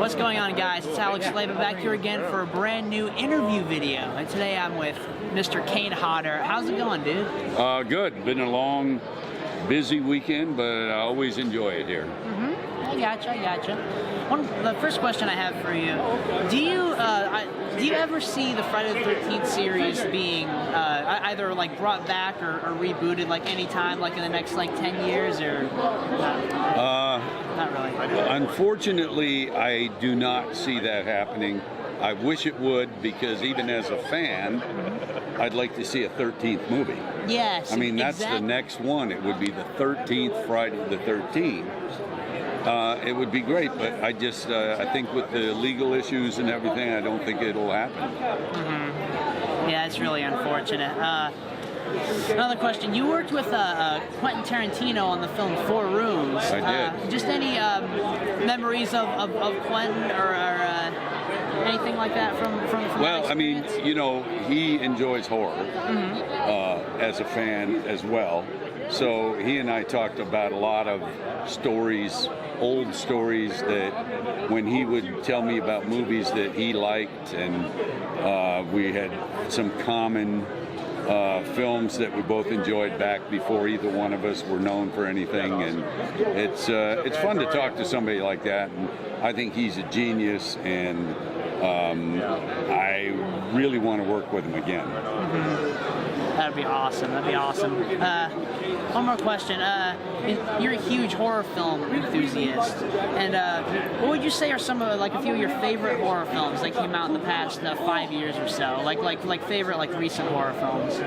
What's going on, guys? It's Alex Slava back here again for a brand new interview video. And today I'm with Mr. Kane Hodder. How's it going, dude? Good. Been a long, busy weekend, but I always enjoy it here. I gotcha. The first question I have for you: do you ever see the Friday the 13th series being either like brought back or rebooted like any time, like in the next like 10 years, or not really? Unfortunately, I do not see that happening. I wish it would, because even as a fan, I'd like to see a 13th movie. Yes. I mean, that's the next one. It would be the 13th Friday the 13th. It would be great, but I just, I think with the legal issues and everything, I don't think it'll happen. Yeah, it's really unfortunate. Another question. You worked with Quentin Tarantino on the film Four Rooms. I did. Just any memories of Quentin or anything like that from Well, that I mean, experience? you know, he enjoys horror as a fan as well. So he and I talked about a lot of stories, old stories, that when he would tell me about movies that he liked, and we had some common films that we both enjoyed back before either one of us were known for anything, and it's fun to talk to somebody like that, and I think he's a genius, and I really want to work with him again. That'd be awesome. One more question. You're a huge horror film enthusiast, and what would you say are some of a few of your favorite horror films that came out in the past 5 years or so? Like favorite recent horror films.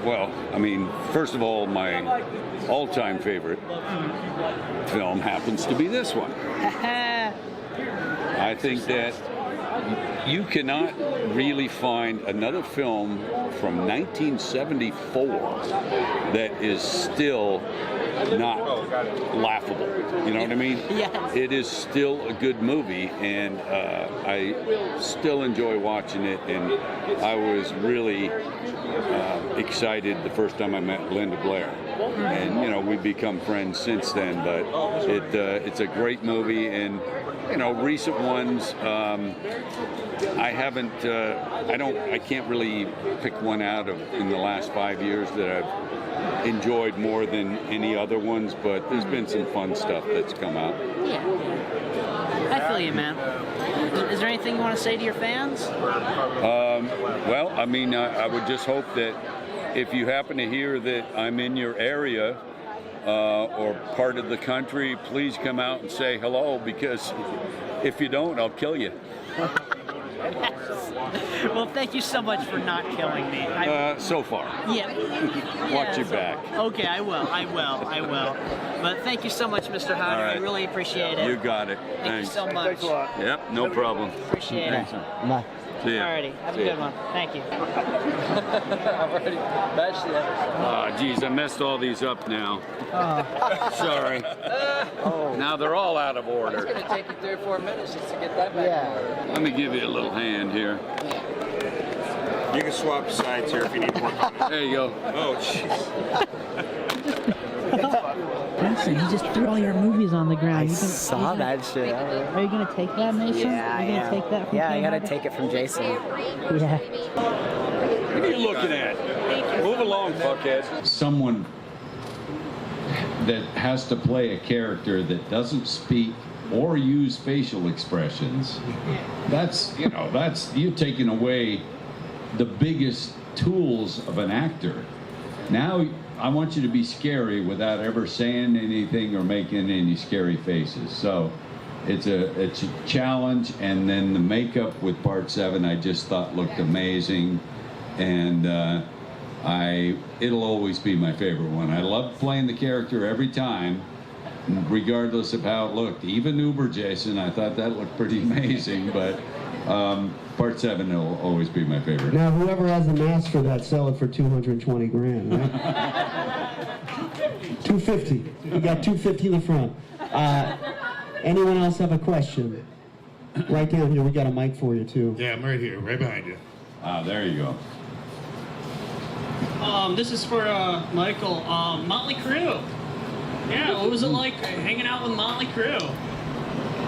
Well, I mean, first of all, my all-time favorite film happens to be this one. I think that you cannot really find another film from 1974 that is still not laughable. You know what I mean? Yes. It is still a good movie, and I still enjoy watching it, and I was really excited the first time I met Linda Blair. And, you know, we've become friends since then, but it's a great movie, and, you know, recent ones, I can't really pick one out of in the last 5 years that I've enjoyed more than any other ones, but there's been some fun stuff that's come out. Yeah. I feel you, man. Is there anything you want to say to your fans? Well, I mean, I would just hope that if you happen to hear that I'm in your area or part of the country, please come out and say hello, because if you don't, I'll kill you. Well, thank you so much for not killing me. So far. Yeah. Watch your back. Okay, I will. But thank you so much, Mr. Hodder. Right. I really appreciate it. You got it. Thank you so much. Thanks a lot. Yep, no problem. Appreciate it. Bye. See ya. Alrighty, have a See ya. good one. Thank you. I've already matched the other. Oh, geez, I messed all these up now. Sorry. Now they're all out of It's order. going to take you 3 or 4 minutes just to get that back. Let me give you a little hand here. You can swap sides here if you need more. There you go. Oh, jeez. Mason, you just threw all your movies on the ground. I saw that shit. Are you gonna take that, Mason? Yeah, Are you gonna take that from yeah, I Kane gotta Hodder? take it from Jason. Yeah. What are you looking at? Move along, fuckhead. Someone that has to play a character that doesn't speak or use facial expressions, that's you taking away the biggest tools of an actor. Now I want you to be scary without ever saying anything or making any scary faces. So it's a challenge, and then the makeup with Part 7 I just thought looked amazing, and it'll always be my favorite one. I loved playing the character every time, regardless of how it looked. Even Uber Jason, I thought that looked pretty amazing, but Part 7 will always be my favorite. Now, whoever has the mask for that, sell it for $220 grand, right? 250. We got 250 in the front. Anyone else have a question? Right down here. We got a mic for you too. Yeah, I'm right here, right behind you. There you go. This is for Michael. Motley Crue. Yeah, what was it like hanging out with Motley Crue?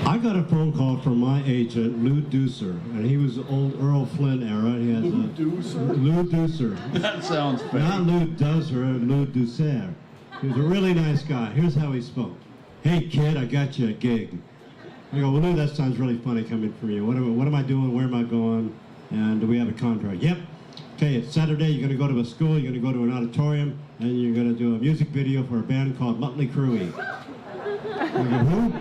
I got a phone call from my agent, Lou Deucer, and he was the old Earl Flynn era. He has Lou Deucer? Lou Deucer. That sounds fake. Not Lou Deucer, Lou Deucer. He was a really nice guy. Here's how he spoke. Hey, kid, I got you a gig. I go, well, Lou, that sounds really funny coming from you. What am I doing? Where am I going? And do we have a contract? Yep. Okay, it's Saturday. You're going to go to a school. You're going to go to an auditorium, and you're going to do a music video for a band called Mötley Crüe. I go, who?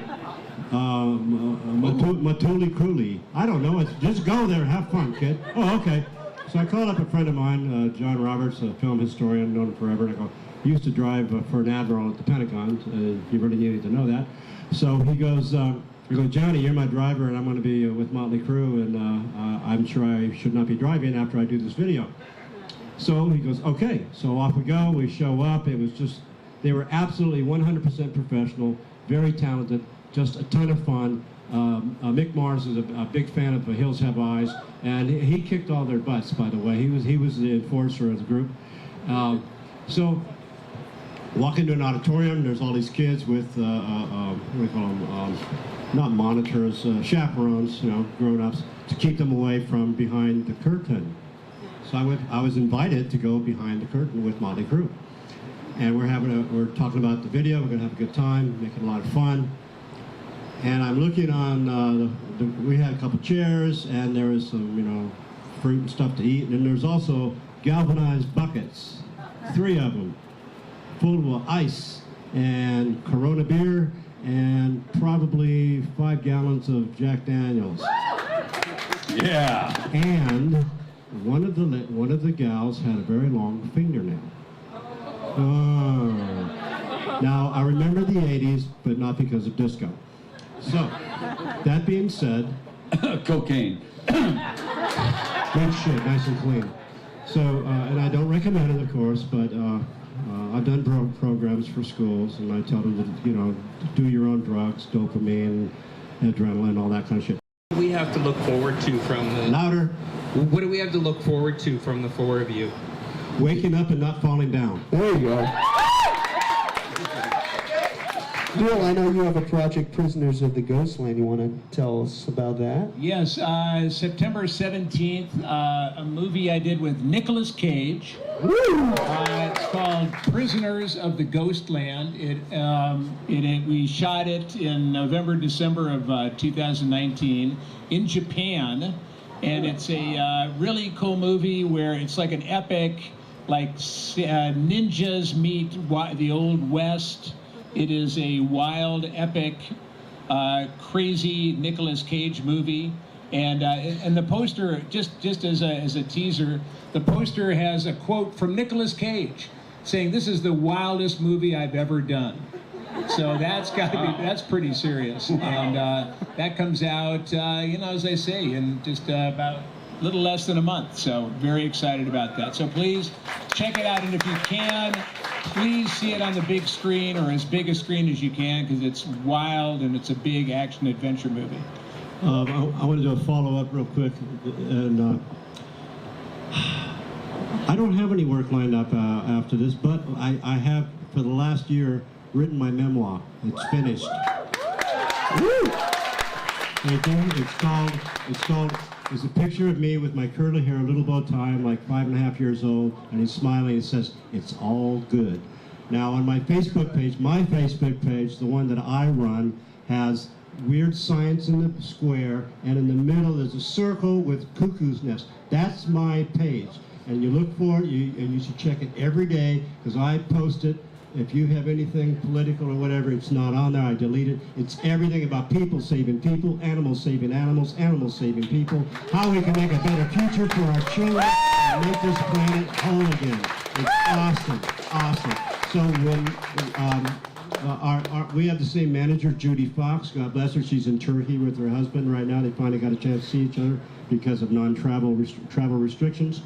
Matuli Crüe. I don't know. Just go there and have fun, kid. Oh, okay. So I called up a friend of mine, John Roberts, a film historian, known him forever. And I go, he used to drive for an admiral at the Pentagon. You really needed to know that. So he goes, Johnny, you're my driver, and I'm going to be with Mötley Crüe, and I'm sure I should not be driving after I do this video. So he goes, okay. So off we go. We show up. It was just, they were absolutely 100% professional, very talented, just a ton of fun. Mick Mars is a big fan of Hills Have Eyes, and he kicked all their butts, by the way. He was the enforcer of the group. So walk into an auditorium, there's all these kids with, what do we call them, not monitors, chaperones, grown-ups, to keep them away from behind the curtain. So I was invited to go behind the curtain with Mötley Crüe. And we're talking about the video, we're gonna have a good time, making a lot of fun. And I'm looking on, we had a couple chairs, and there was some, fruit and stuff to eat, and then there's also galvanized buckets, 3 of them, full of ice and Corona beer and probably 5 gallons of Jack Daniels. Yeah. And one of the gals had a very long fingernail. Oh. Now I remember the '80s, but not because of disco. So that being said, Cocaine. good shit, nice and clean. So and I don't recommend it, of course, but. I've done programs for schools, and I tell them to, do your own drugs, dopamine, adrenaline, all that kind of shit. What do we have to look forward to from the... Louder. What do we have to look forward to from the 4 of you? Waking up and not falling down. There you go. Bill, I know you have a project, Prisoners of the Ghostland. You want to tell us about that? Yes, September 17th, a movie I did with Nicolas Cage. It's called Prisoners of the Ghostland. We shot it in November, December of 2019 in Japan, and it's a really cool movie where it's like an epic, like ninjas meet the Old West. It is a wild, epic, crazy Nicolas Cage movie, and the poster, just as a teaser, the poster has a quote from Nicolas Cage saying, "This is the wildest movie I've ever done." So that's that's pretty serious, and that comes out, as I say, in just about a little less than a month. So very excited about that. So please check it out, and if you can, please see it on the big screen, or as big a screen as you can, because it's wild and it's a big action adventure movie. I want to do a follow-up real quick, and I don't have any work lined up after this, but I have, for the last year, written my memoir. It's finished. Woo! Thank you. It's a picture of me with my curly hair, a little bow tie. I'm like 5.5 years old, and he's smiling. It says, "It's all good." Now, on my Facebook page, the one that I run, has weird science in the square, and in the middle there's a circle with cuckoo's nest. That's my page, and you look for it, and you should check it every day, because I post it. If you have anything political or whatever, it's not on there. I delete it. It's everything about people saving people, animals saving animals, animals saving people, how we can make a better future for our children and make this planet whole again. It's awesome, awesome. So when we have the same manager, Judy Fox. God bless her. She's in Turkey with her husband right now. They finally got a chance to see each other because of non-travel travel restrictions.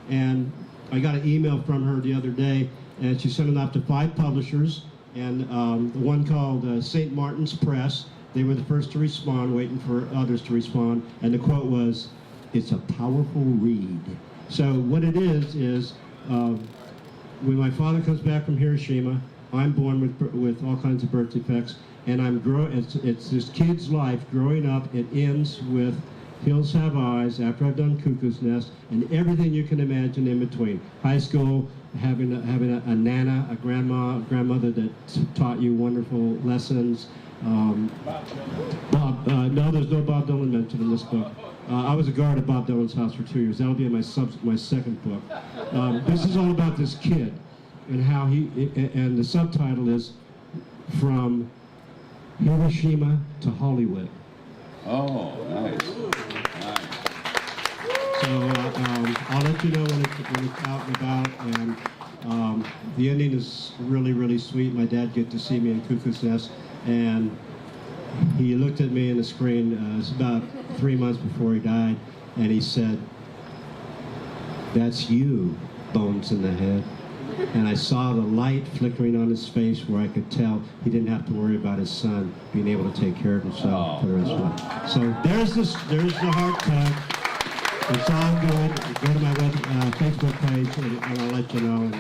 And I got an email from her the other day, and she sent it off to 5 publishers, and the one called St. Martin's Press. They were the first to respond, waiting for others to respond, and the quote was, "It's a powerful read." So what it is when my father comes back from Hiroshima, I'm born with all kinds of birth defects, and it's this kid's life growing up. It ends with Hills Have Eyes, after I've done Cuckoo's Nest, and everything you can imagine in between. High school, having a nana, a grandmother that taught you wonderful lessons. Bob, no, there's no Bob Dylan mentioned in this book. I was a guard at Bob Dylan's house for 2 years. That'll be in my second book. This is all about this kid and how and the subtitle is From Hiroshima to Hollywood. Oh, nice. So I'll let you know when it's out and about, and the ending is really, really sweet. My dad get to see me in Cuckoo's Nest, and he looked at me in the screen, it was about 3 months before he died, and he said, "That's you, Bones in the Head." And I saw the light flickering on his face where I could tell he didn't have to worry about his son being able to take care of himself for the rest of life. So there's the heart tag. It's all good. Go to my Facebook page and I'll let you know.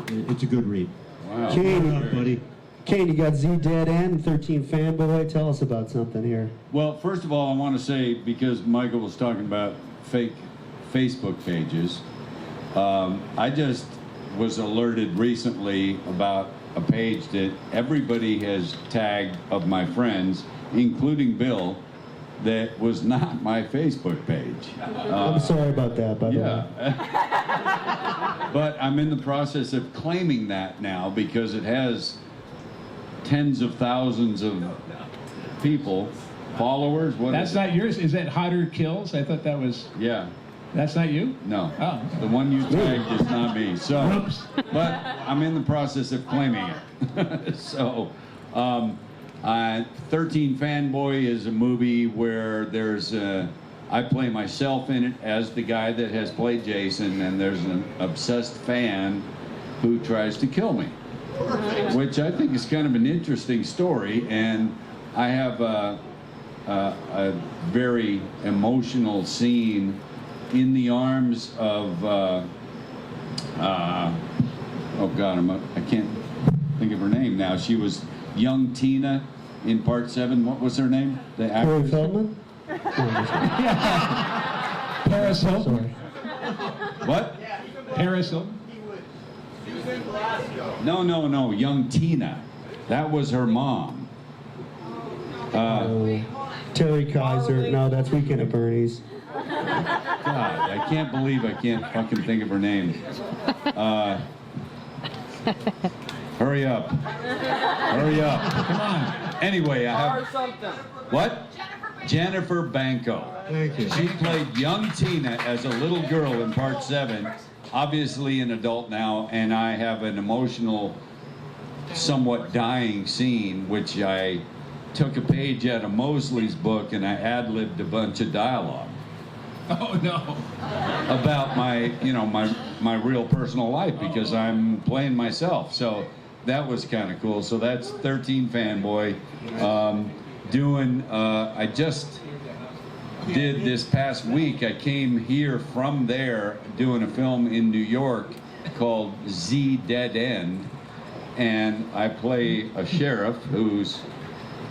And it's a good read. Wow. Kane, Up, buddy. Kane, you got Z Dead End, 13 Fanboy. Tell us about something here. Well, first of all, I want to say, because Michael was talking about fake Facebook pages, I just was alerted recently about a page that everybody has tagged of my friends, including Bill, that was not my Facebook page. I'm sorry about that, by the way. But I'm in the process of claiming that now because it has tens of thousands of people, followers. What That's is it? not yours. Is that Hodder Kills? I thought that was. Yeah. That's not you? No. Oh. The one you tagged is not me. So, but I'm in the process of claiming it. So, 13 Fanboy is a movie where I play myself in it as the guy that has played Jason, and there's an obsessed fan who tries to kill me, which I think is kind of an interesting story. And I have a very emotional scene in the arms of oh God, I can't think of her name now. She was young Tina in Part 7. What was her name? The Corey actress. Feldman? Paris Hilton. Sorry. What? Paris Hilton. No. Young Tina. That was her mom. Terry Kaiser. No, that's Weekend at Bernie's. God, I can't believe I can't fucking think of her name. Hurry up. Hurry up. Come on. Anyway, I have... something. What? Jennifer Banco. Thank you. She played young Tina as a little girl in Part 7, obviously an adult now, and I have an emotional, somewhat dying scene, which I took a page out of Mosley's book and I ad-libbed a bunch of dialogue. Oh, no. About my real personal life, because I'm playing myself. So that was kind of cool. So that's 13 Fanboy. I just did this past week, I came here from there doing a film in New York called Z Dead End. And I play a sheriff who's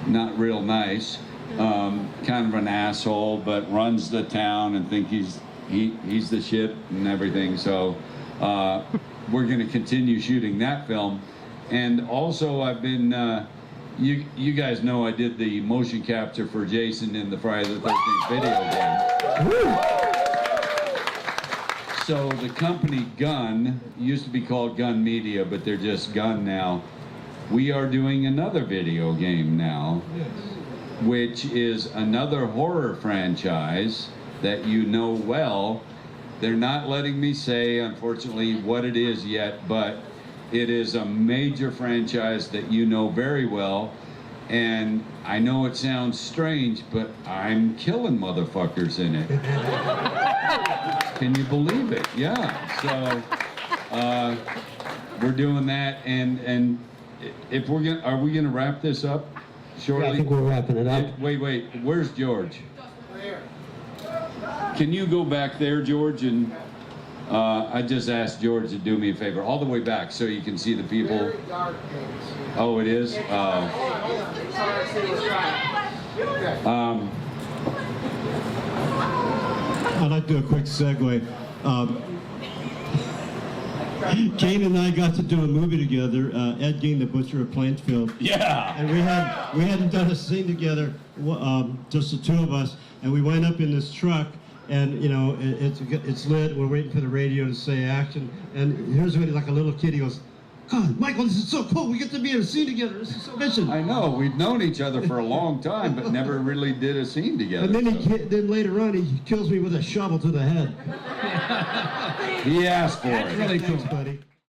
not real nice. Kind of an asshole, but runs the town and think he's the shit and everything. So we're going to continue shooting that film. And also I've been, you guys know I did the motion capture for Jason in the Friday the 13th video game. So the company Gun, used to be called Gun Media, but they're just Gun now. We are doing another video game now, which is another horror franchise that you know well. They're not letting me say, unfortunately, what it is yet, but it is a major franchise that you know very well. And I know it sounds strange, but I'm killing motherfuckers in it. Can you believe it? Yeah. So we're doing that, and if are we gonna wrap this up shortly? Yeah, I think we're wrapping it up. Wait. Where's George? Can you go back there, George, and I just asked George to do me a favor, all the way back, so you can see the people. Oh, it is? I'd like to do a quick segue. Kane and I got to do a movie together, Ed Gein, the Butcher of Plainsfield. Yeah! And we hadn't done a scene together, just the two of us, and we went up in this truck, and you know, it's lit, we're waiting for the radio to say action, and here's when like a little kid, he goes, God, Michael, this is so cool, we get to be in a scene together, this is so mission. I know, we'd known each other for a long time, but never really did a scene together. And then then later on, he kills me with a shovel to the head. He asked for it. That's really cool. Thanks, buddy.